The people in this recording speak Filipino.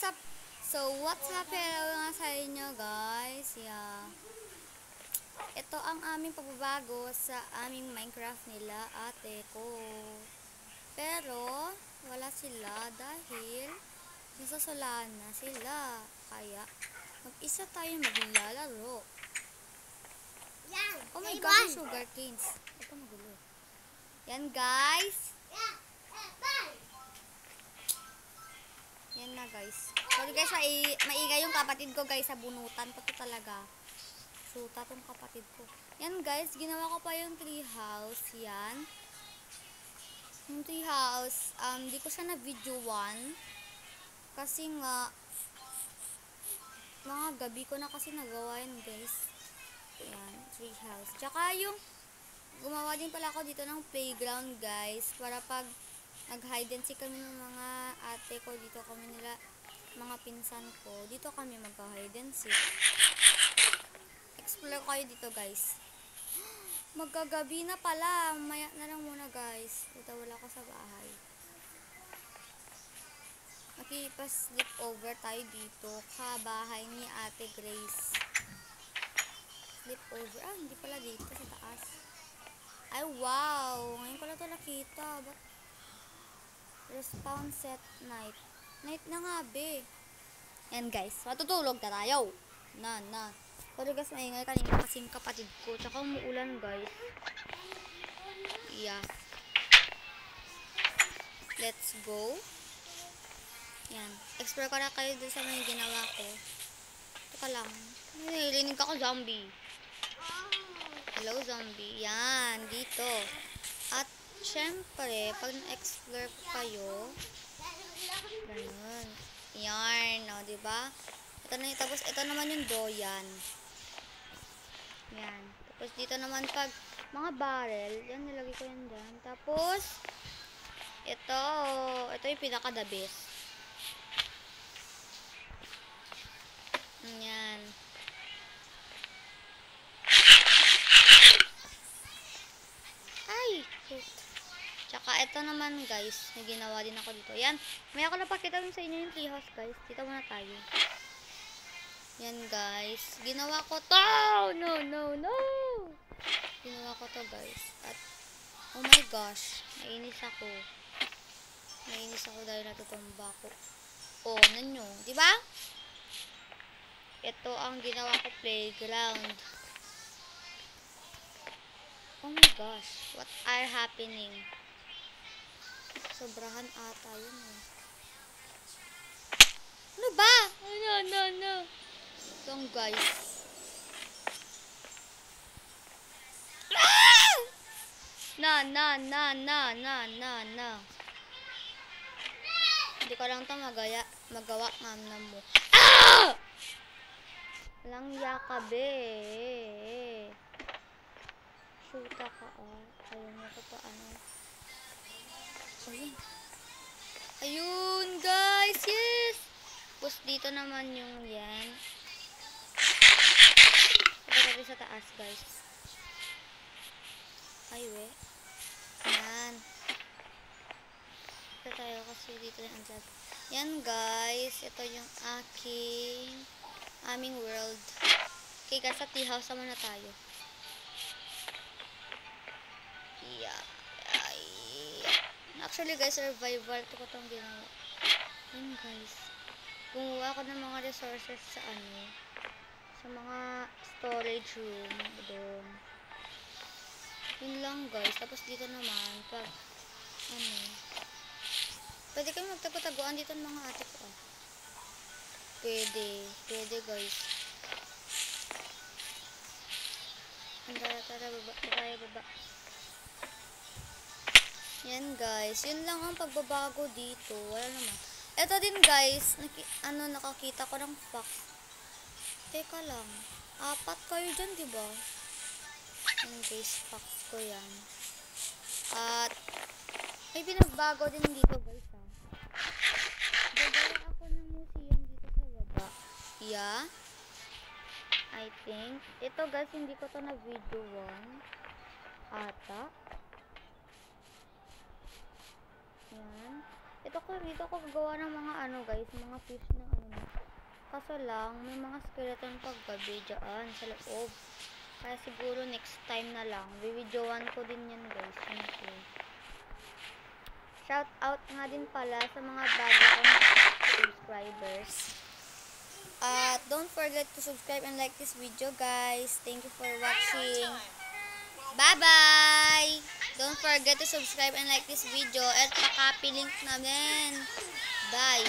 What's up? So, what's up? Hello nga sa inyo, guys. Yeah. Ito ang aming pagbabago sa aming Minecraft nila, ate ko. Pero, wala sila dahil nasasala na sila. Kaya, mag-isa tayo maglalaro. Oh my gosh, sugar canes. Ito magulo. Yan, guys. Yan na, guys. Sorry guys, maingay yung kapatid ko, guys, sa bunutan ko to talaga. Suta tong kapatid ko. Yan, guys, ginawa ko pa yung tree house. Yan. Yung tree house, di ko siya na video 1. Kasi nga, mga gabi ko na kasi nagawa yan, guys. Yan, tree house. Tsaka yung, gumawa din pala ako dito ng playground, guys. Para pag nag-hide and seek kami ng mga ate ko, dito kami nila, mga pinsan ko, dito kami mag-hide and seek. Explore kayo dito, guys. Magkagabi na pala, maya na lang muna, guys. Ito, wala ko sa bahay. Makipas-sleep over tayo dito ka bahay ni Ate Grace. Sleep over, hindi pala dito sa taas. Ay, wow, ngayon ko lang ito nakita. Respawn set night. Night na nga, be. Yan, guys. Matutulog na tayo. Na. Pero guys, maingay kanina kasi yung kapatid ko. Tsaka umuulan, guys. Yeah. Let's go. Yan. Explore ko na kayo dun sa mga ginawa ko. Teka lang. Nilinig ako, zombie. Hello, zombie. Yan. Dito. At syempre, pag na-explore kayo, ganun. Yarn, no, diba? Ito na, tapos ito naman yung doyan. Yan. Tapos dito naman pag mga barrel, yan, nilagay ko yan dyan. Tapos, ito yung pinaka-the best. Yan. Ay, shoot. Tsaka ito naman, guys, may ginawa din ako dito. Yan, may ako napakita sa inyo yung treehouse, guys. Dito muna tayo. Yan, guys. Ginawa ko to! No! Ginawa ko to, guys. At, oh my gosh, nainis ako. Dahil natutumba ko. Oh, nanyo. Diba? Ito ang ginawa ko playground. Oh my gosh, what are happening? Sobrahan ata yun eh. Ano ba? No. Itong guys. Ah! Na. Hindi ko lang ito magawa ng mo. Ah! Lang yakabe. Shoota ka Ayun mo ko pa Ayun, guys. Yes. Tapos dito naman yung yan. Sabi sa taas, guys. Ay, we. Yan. Ito tayo kasi dito yung unplug. Yan, guys. Ito yung aming world. Okay, guys. Sa tea house naman na tayo. Yeah. Actually, guys, survival. Ito ko itong ginawa. Yan, guys. Gumawa ako ng mga resources sa sa mga storage room. Doon. Yun lang, guys. Tapos dito naman, pag pwede kami magtago-taguan dito ng mga ate ko. Pwede, guys. Tara, baba. Yan, guys. Yun lang ang pagbabago dito. Wala naman. Ito din, guys. Nakakita ko ng fox. Teka lang. 4 kayo dyan, diba? Yan, guys. Fox ko yan. At, may pinagbago din dito, guys, Gagawa ako ng museum dito sa baba. Yeah. I think. Ito, guys, hindi ko to na video 1. Ata. Yan. Dito ko gagawa ng mga ano guys, mga fish na ano. Kaso lang, may mga skeleton paggabi dyan sa loob. Kaya siguro next time na lang. Bibidyoan ko din yan guys. Siyempre. Shout out nga din pala sa mga bago kong subscribers. Don't forget to subscribe and like this video guys. Thank you for watching. Bye-bye! Don't forget to subscribe and like this video at pa-copy link namin. Bye!